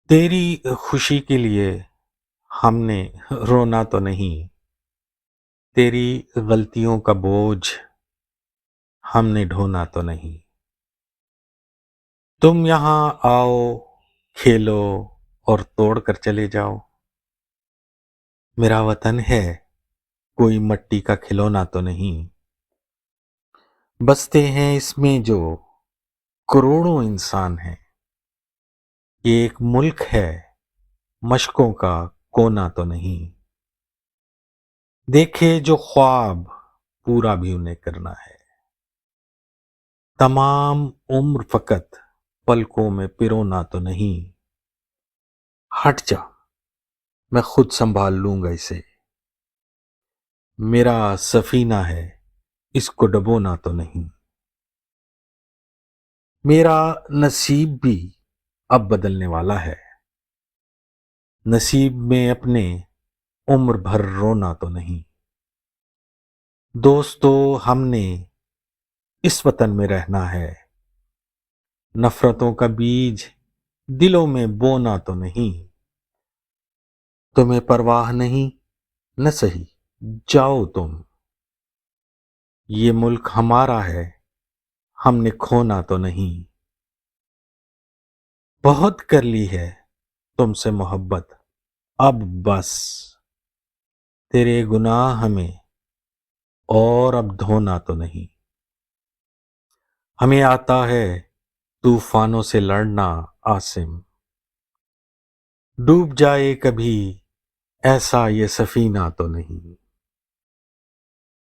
تیری خوشی کے لیے ہم نے رونا تو نہیں، تیری غلطیوں کا بوجھ ہم نے ڈھونا تو نہیں۔ تم یہاں آؤ، کھیلو اور توڑ کر چلے جاؤ۔ میرا وطن ہے، کوئی مٹی کا کھلونا تو نہیں۔ بستے ہیں اس میں جو کروڑوں انسان ہیں، یہ ایک ملک ہے، مشقوں کا کونا تو نہیں۔ دیکھے جو خواب پورا بھی انہیں کرنا ہے، تمام عمر فقط پلکوں میں پرونا تو نہیں۔ ہٹ جا، میں خود سنبھال لوں گا اسے، میرا سفینہ ہے، اس کو ڈبونا تو نہیں۔ میرا نصیب بھی اب بدلنے والا ہے، نصیب میں اپنے عمر بھر رونا تو نہیں۔ دوستو، ہم نے اس وطن میں رہنا ہے، نفرتوں کا بیج دلوں میں بونا تو نہیں۔ تمہیں پرواہ نہیں، نہ سہی جاؤ تم، یہ ملک ہمارا ہے، ہم نے کھونا تو نہیں۔ بہت کر لی ہے تم سے محبت، اب بس، تیرے گناہ ہمیں اور اب دھونا تو نہیں۔ ہمیں آتا ہے طوفانوں سے لڑنا عاصم، ڈوب جائے کبھی ایسا یہ سفینہ تو نہیں۔